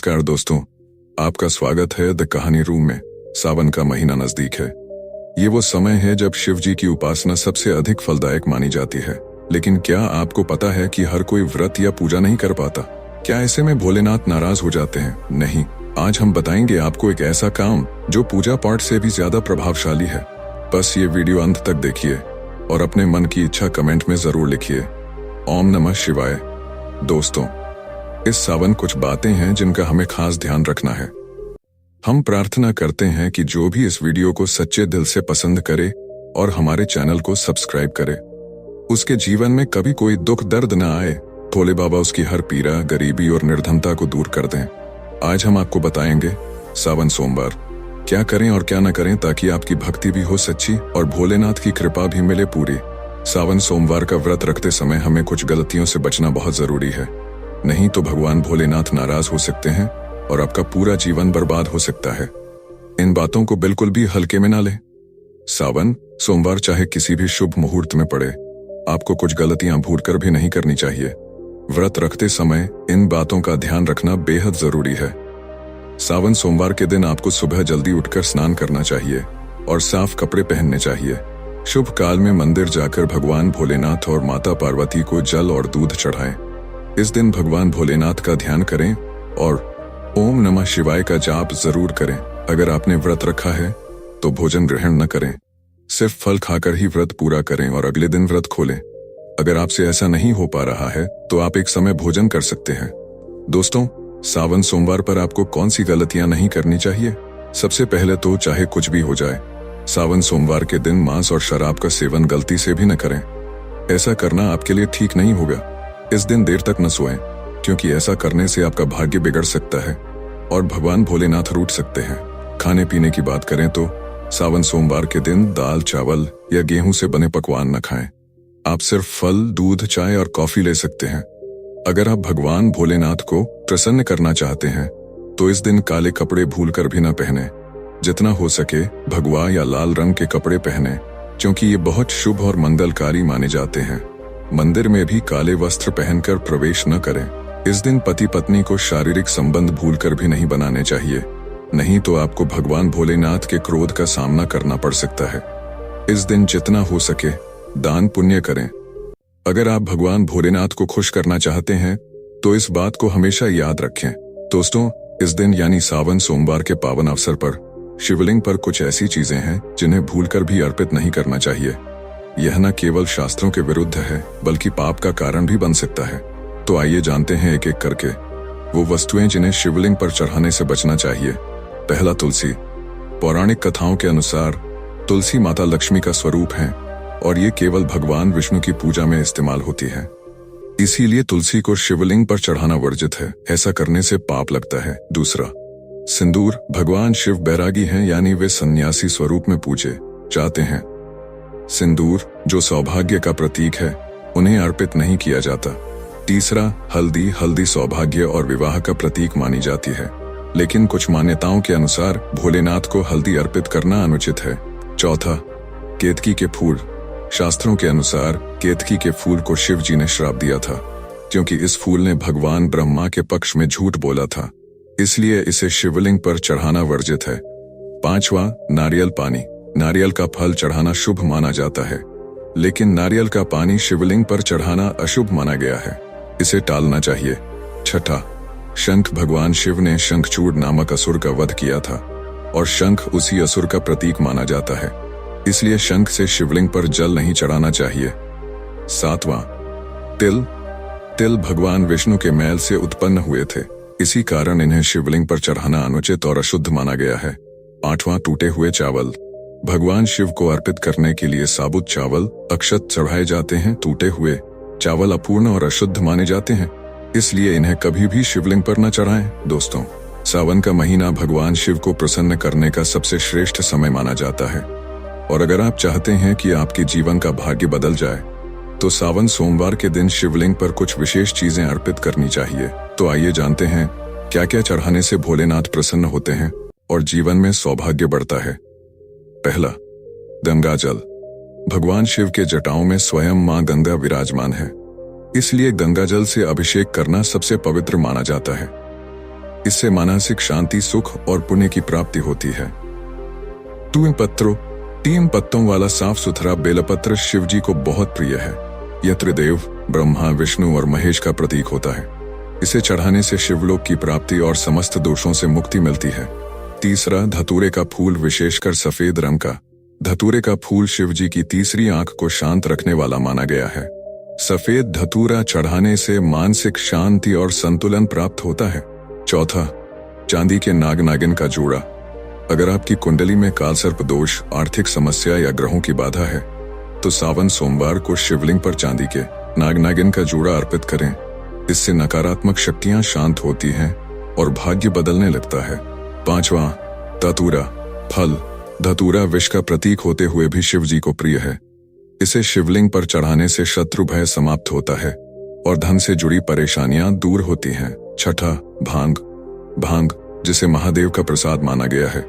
नमस्कार दोस्तों, आपका स्वागत है द कहानी रूम में। सावन का महीना नजदीक है। ये वो समय है जब शिव जी की उपासना सबसे अधिक फलदायक मानी जाती है। लेकिन क्या आपको पता है कि हर कोई व्रत या पूजा नहीं कर पाता? क्या ऐसे में भोलेनाथ नाराज हो जाते हैं? नहीं, आज हम बताएंगे आपको एक ऐसा काम जो पूजा पाठ से भी ज्यादा प्रभावशाली है। बस ये वीडियो अंत तक देखिए और अपने मन की इच्छा कमेंट में जरूर लिखिए। ओम नमः शिवाय। दोस्तों, इस सावन कुछ बातें हैं जिनका हमें खास ध्यान रखना है। हम प्रार्थना करते हैं कि जो भी इस वीडियो को सच्चे दिल से पसंद करे और हमारे चैनल को सब्सक्राइब करे, उसके जीवन में कभी कोई दुख दर्द न आए। भोले बाबा उसकी हर पीड़ा, गरीबी और निर्धनता को दूर कर दें। आज हम आपको बताएंगे सावन सोमवार क्या करें और क्या न करें ताकि आपकी भक्ति भी हो सच्ची और भोलेनाथ की कृपा भी मिले पूरी। सावन सोमवार का व्रत रखते समय हमें कुछ गलतियों से बचना बहुत जरूरी है, नहीं तो भगवान भोलेनाथ नाराज हो सकते हैं और आपका पूरा जीवन बर्बाद हो सकता है। इन बातों को बिल्कुल भी हल्के में ना लें। सावन सोमवार चाहे किसी भी शुभ मुहूर्त में पड़े, आपको कुछ गलतियां भूलकर भी नहीं करनी चाहिए। व्रत रखते समय इन बातों का ध्यान रखना बेहद जरूरी है। सावन सोमवार के दिन आपको सुबह जल्दी उठकर स्नान करना चाहिए और साफ कपड़े पहनने चाहिए। शुभ काल में मंदिर जाकर भगवान भोलेनाथ और माता पार्वती को जल और दूध चढ़ाएं। इस दिन भगवान भोलेनाथ का ध्यान करें और ओम नमः शिवाय का जाप जरूर करें। अगर आपने व्रत रखा है तो भोजन ग्रहण न करें, सिर्फ फल खाकर ही व्रत पूरा करें और अगले दिन व्रत खोलें। अगर आपसे ऐसा नहीं हो पा रहा है तो आप एक समय भोजन कर सकते हैं। दोस्तों, सावन सोमवार पर आपको कौन सी गलतियां नहीं करनी चाहिए? सबसे पहले तो चाहे कुछ भी हो जाए, सावन सोमवार के दिन मांस और शराब का सेवन गलती से भी न करें। ऐसा करना आपके लिए ठीक नहीं होगा। इस दिन देर तक न सोएं, क्योंकि ऐसा करने से आपका भाग्य बिगड़ सकता है और भगवान भोलेनाथ रूठ सकते हैं। खाने पीने की बात करें तो सावन सोमवार के दिन दाल, चावल या गेहूं से बने पकवान न खाएं। आप सिर्फ फल, दूध, चाय और कॉफी ले सकते हैं। अगर आप भगवान भोलेनाथ को प्रसन्न करना चाहते हैं तो इस दिन काले कपड़े भूलकर भी न पहने। जितना हो सके भगवा या लाल रंग के कपड़े पहने, क्योंकि ये बहुत शुभ और मंगलकारी माने जाते हैं। मंदिर में भी काले वस्त्र पहनकर प्रवेश न करें। इस दिन पति पत्नी को शारीरिक संबंध भूलकर भी नहीं बनाने चाहिए, नहीं तो आपको भगवान भोलेनाथ के क्रोध का सामना करना पड़ सकता है। इस दिन जितना हो सके दान पुण्य करें। अगर आप भगवान भोलेनाथ को खुश करना चाहते हैं तो इस बात को हमेशा याद रखें। दोस्तों, इस दिन यानी सावन सोमवार के पावन अवसर पर शिवलिंग पर कुछ ऐसी चीजें हैं जिन्हें भूलकर भी अर्पित नहीं करना चाहिए। यह न केवल शास्त्रों के विरुद्ध है बल्कि पाप का कारण भी बन सकता है। तो आइए जानते हैं एक एक करके वो वस्तुएं जिन्हें शिवलिंग पर चढ़ाने से बचना चाहिए। पहला, तुलसी। पौराणिक कथाओं के अनुसार तुलसी माता लक्ष्मी का स्वरूप है और ये केवल भगवान विष्णु की पूजा में इस्तेमाल होती है। इसीलिए तुलसी को शिवलिंग पर चढ़ाना वर्जित है, ऐसा करने से पाप लगता है। दूसरा, सिंदूर। भगवान शिव बैरागी हैं, यानी वे सन्यासी स्वरूप में पूजे जाते हैं। सिंदूर जो सौभाग्य का प्रतीक है, उन्हें अर्पित नहीं किया जाता। तीसरा, हल्दी। हल्दी सौभाग्य और विवाह का प्रतीक मानी जाती है, लेकिन कुछ मान्यताओं के अनुसार भोलेनाथ को हल्दी अर्पित करना अनुचित है। चौथा, केतकी के फूल। शास्त्रों के अनुसार केतकी के फूल को शिव जी ने श्राप दिया था, क्योंकि इस फूल ने भगवान ब्रह्मा के पक्ष में झूठ बोला था, इसलिए इसे शिवलिंग पर चढ़ाना वर्जित है। पांचवा, नारियल पानी। नारियल का फल चढ़ाना शुभ माना जाता है, लेकिन नारियल का पानी शिवलिंग पर चढ़ाना अशुभ माना गया है, इसे टालना चाहिए। छठा, शंख। भगवान शिव ने शंखचूड़ नामक असुर का वध किया था और शंख उसी असुर का प्रतीक माना जाता है, इसलिए शंख से शिवलिंग पर जल नहीं चढ़ाना चाहिए। सातवां, तिल। तिल भगवान विष्णु के मैल से उत्पन्न हुए थे, इसी कारण इन्हें शिवलिंग पर चढ़ाना अनुचित और अशुद्ध माना गया है। आठवां, टूटे हुए चावल। भगवान शिव को अर्पित करने के लिए साबुत चावल, अक्षत चढ़ाए जाते हैं। टूटे हुए चावल अपूर्ण और अशुद्ध माने जाते हैं, इसलिए इन्हें कभी भी शिवलिंग पर न चढ़ाएं। दोस्तों, सावन का महीना भगवान शिव को प्रसन्न करने का सबसे श्रेष्ठ समय माना जाता है, और अगर आप चाहते हैं कि आपके जीवन का भाग्य बदल जाए तो सावन सोमवार के दिन शिवलिंग पर कुछ विशेष चीजें अर्पित करनी चाहिए। तो आइए जानते हैं क्या क्या चढ़ाने से भोलेनाथ प्रसन्न होते हैं और जीवन में सौभाग्य बढ़ता है। पहला, गंगा जल। भगवान शिव के जटाओं में स्वयं मां गंगा विराजमान है, इसलिए गंगा जल से अभिषेक करना सबसे पवित्र माना जाता है। इससे मानसिक शांति, सुख और पुण्य की प्राप्ति होती है। तीन पत्तों वाला साफ सुथरा बेलपत्र शिव जी को बहुत प्रिय है। यह त्रिदेव ब्रह्मा, विष्णु और महेश का प्रतीक होता है। इसे चढ़ाने से शिवलोक की प्राप्ति और समस्त दोषों से मुक्ति मिलती है। तीसरा, धतूरे का फूल, विशेषकर सफेद रंग का। धतूरे का फूल शिव जी की तीसरी आंख को शांत रखने वाला माना गया है। सफेद धतूरा चढ़ाने से मानसिक शांति और संतुलन प्राप्त होता है। चौथा, चांदी के नाग नागिन का जोड़ा। अगर आपकी कुंडली में कालसर्प दोष, आर्थिक समस्या या ग्रहों की बाधा है तो सावन सोमवार को शिवलिंग पर चांदी के नाग नागिन का जोड़ा अर्पित करें। इससे नकारात्मक शक्तियां शांत होती हैं और भाग्य बदलने लगता है। पांचवा, धतूरा फल। धतूरा विष का प्रतीक होते हुए भी शिव जी को प्रिय है। इसे शिवलिंग पर चढ़ाने से शत्रु भय समाप्त होता है और धन से जुड़ी परेशानियां दूर होती हैं। छठा, भांग, जिसे महादेव का प्रसाद माना गया है।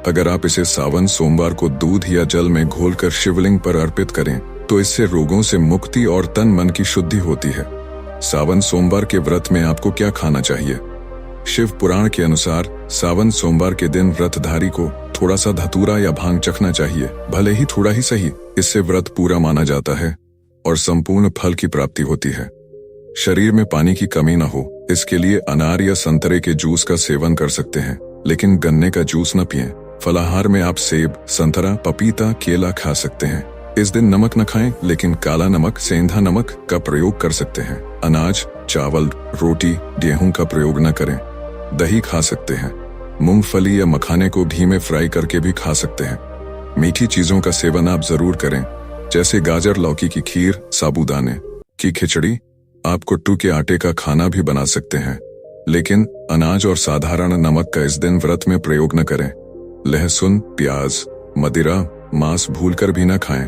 अगर आप इसे सावन सोमवार को दूध या जल में घोलकर शिवलिंग पर अर्पित करें तो इससे रोगों से मुक्ति और तन मन की शुद्धि होती है। सावन सोमवार के व्रत में आपको क्या खाना चाहिए? शिव पुराण के अनुसार सावन सोमवार के दिन व्रतधारी को थोड़ा सा धतूरा या भांग चखना चाहिए, भले ही थोड़ा ही सही। इससे व्रत पूरा माना जाता है और संपूर्ण फल की प्राप्ति होती है। शरीर में पानी की कमी न हो, इसके लिए अनार या संतरे के जूस का सेवन कर सकते हैं, लेकिन गन्ने का जूस न पिएं। फलाहार में आप सेब, संतरा, पपीता, केला खा सकते हैं। इस दिन नमक न खाएं, लेकिन काला नमक, सेंधा नमक का प्रयोग कर सकते हैं। अनाज, चावल, रोटी, गेहूं का प्रयोग न करें। दही खा सकते हैं। मूंगफली या मखाने को घी में फ्राई करके भी खा सकते हैं। मीठी चीजों का सेवन आप जरूर करें, जैसे गाजर लौकी की खीर, साबूदाने की खिचड़ी। आप कुट्टू के आटे का खाना भी बना सकते हैं, लेकिन अनाज और साधारण नमक का इस दिन व्रत में प्रयोग न करें। लहसुन, प्याज, मदिरा, मांस भूलकर भी न खाएं,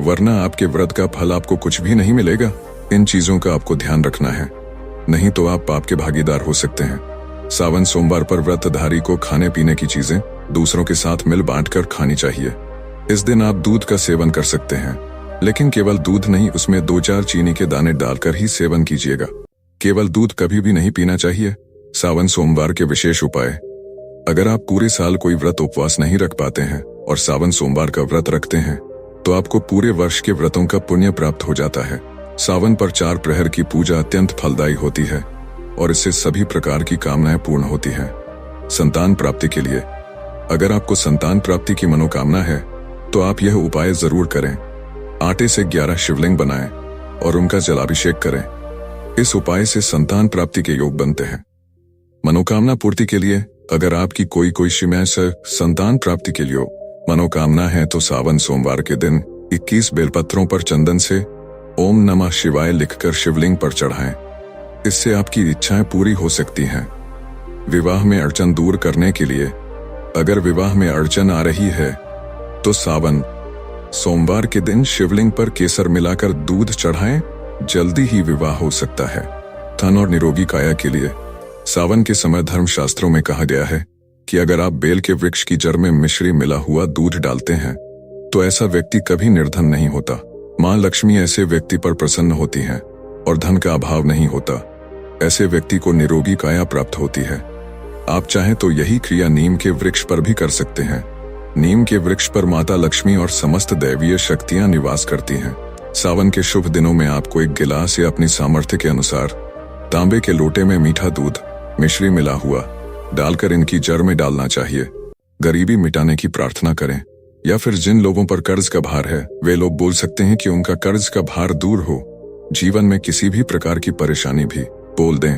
वरना आपके व्रत का फल आपको कुछ भी नहीं मिलेगा। इन चीजों का आपको ध्यान रखना है, नहीं तो आप पाप के भागीदार हो सकते हैं। सावन सोमवार पर व्रतधारी को खाने पीने की चीजें दूसरों के साथ मिल बांटकर खानी चाहिए। इस दिन आप दूध का सेवन कर सकते हैं, लेकिन केवल दूध नहीं, उसमें 2-4 चीनी के दाने डालकर ही सेवन कीजिएगा। केवल दूध कभी भी नहीं पीना चाहिए। सावन सोमवार के विशेष उपाय। अगर आप पूरे साल कोई व्रत उपवास नहीं रख पाते हैं और सावन सोमवार का व्रत रखते हैं तो आपको पूरे वर्ष के व्रतों का पुण्य प्राप्त हो जाता है। सावन पर 4 प्रहर की पूजा अत्यंत फलदायी होती है और इससे सभी प्रकार की कामनाएं पूर्ण होती हैं। संतान प्राप्ति के लिए, अगर आपको संतान प्राप्ति की मनोकामना है तो आप यह उपाय जरूर करें। आटे से 11 शिवलिंग बनाएं और उनका जलाभिषेक करें। इस उपाय से संतान प्राप्ति के योग बनते हैं। मनोकामना पूर्ति के लिए, अगर आपकी कोई शिमय से संतान प्राप्ति के लिए मनोकामना है तो सावन सोमवार के दिन 21 बेलपत्रों पर चंदन से ओम नमः शिवाय लिखकर शिवलिंग पर चढ़ाएं। इससे आपकी इच्छाएं पूरी हो सकती हैं। विवाह में अड़चन दूर करने के लिए, अगर विवाह में अड़चन आ रही है तो सावन सोमवार के दिन शिवलिंग पर केसर मिलाकर दूध चढ़ाएं, जल्दी ही विवाह हो सकता है। धन और निरोगी काया के लिए, सावन के समय धर्मशास्त्रों में कहा गया है कि अगर आप बेल के वृक्ष की जड़ में मिश्री मिला हुआ दूध डालते हैं तो ऐसा व्यक्ति कभी निर्धन नहीं होता। मां लक्ष्मी ऐसे व्यक्ति पर प्रसन्न होती हैं और धन का अभाव नहीं होता। ऐसे व्यक्ति को निरोगी काया प्राप्त होती है। आप चाहें तो यही क्रिया नीम के वृक्ष पर भी कर सकते हैं। नीम के वृक्ष पर माता लक्ष्मी और समस्त दैवीय शक्तियां निवास करती हैं। सावन के शुभ दिनों में आपको एक गिलास या अपनी सामर्थ्य के अनुसार तांबे के लोटे में मीठा दूध, मिश्री मिला हुआ डालकर इनकी जड़ में डालना चाहिए। गरीबी मिटाने की प्रार्थना करें, या फिर जिन लोगों पर कर्ज का भार है वे लोग बोल सकते हैं कि उनका कर्ज का भार दूर हो। जीवन में किसी भी प्रकार की परेशानी भी बोल दें,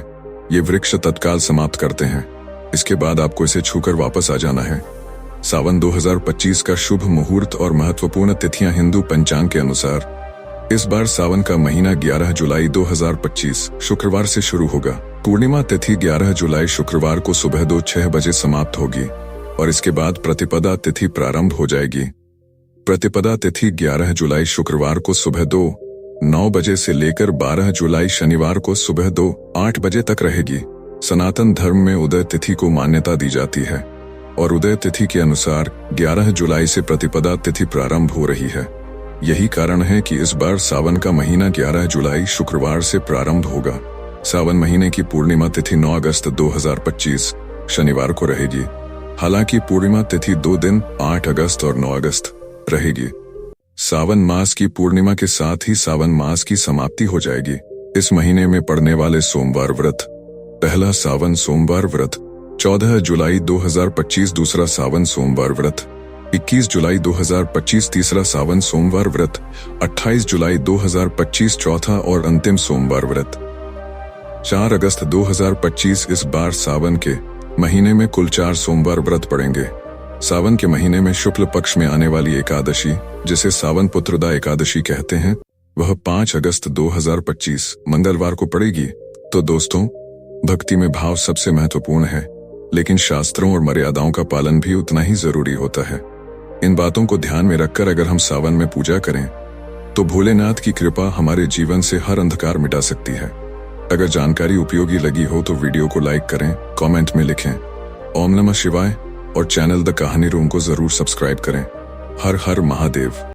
ये वृक्ष तत्काल समाप्त करते हैं। इसके बाद आपको इसे छूकर वापस आ जाना है। सावन 2025 का शुभ मुहूर्त और महत्वपूर्ण तिथियां हिंदू पंचांग के अनुसार इस बार सावन का महीना 11 जुलाई 2025 शुक्रवार से शुरू होगा। पूर्णिमा तिथि 11 जुलाई शुक्रवार को सुबह 2:06 बजे समाप्त होगी और इसके बाद प्रतिपदा तिथि प्रारंभ हो जाएगी। प्रतिपदा तिथि 11 जुलाई शुक्रवार को सुबह 2:09 बजे से लेकर 12 जुलाई शनिवार को सुबह 2:08 बजे तक रहेगी। सनातन धर्म में उदय तिथि को मान्यता दी जाती है और उदय तिथि के अनुसार 11 जुलाई से प्रतिपदा तिथि प्रारंभ हो रही है। यही कारण है कि इस बार सावन का महीना 11 जुलाई शुक्रवार से प्रारंभ होगा। सावन महीने की पूर्णिमा तिथि 9 अगस्त 2025 शनिवार को रहेगी। हालांकि पूर्णिमा तिथि 2 दिन 8 अगस्त और 9 अगस्त रहेगी। सावन मास की पूर्णिमा के साथ ही सावन मास की समाप्ति हो जाएगी। इस महीने में पड़ने वाले सोमवार व्रत: पहला सावन सोमवार व्रत 14 जुलाई 2025, दूसरा सावन सोमवार व्रत 21 जुलाई 2025, तीसरा सावन सोमवार व्रत 28 जुलाई 2025, चौथा और अंतिम सोमवार व्रत 4 अगस्त 2025। इस बार सावन के महीने में कुल 4 सोमवार व्रत पड़ेंगे। सावन के महीने में शुक्ल पक्ष में आने वाली एकादशी, जिसे सावन पुत्रदा एकादशी कहते हैं, वह 5 अगस्त 2025 मंगलवार को पड़ेगी। तो दोस्तों, भक्ति में भाव सबसे महत्वपूर्ण है, लेकिन शास्त्रों और मर्यादाओं का पालन भी उतना ही जरूरी होता है। इन बातों को ध्यान में रखकर अगर हम सावन में पूजा करें तो भोलेनाथ की कृपा हमारे जीवन से हर अंधकार मिटा सकती है। अगर जानकारी उपयोगी लगी हो तो वीडियो को लाइक करें, कमेंट में लिखें ओम नमः शिवाय और चैनल द कहानी रूम को जरूर सब्सक्राइब करें। हर हर महादेव।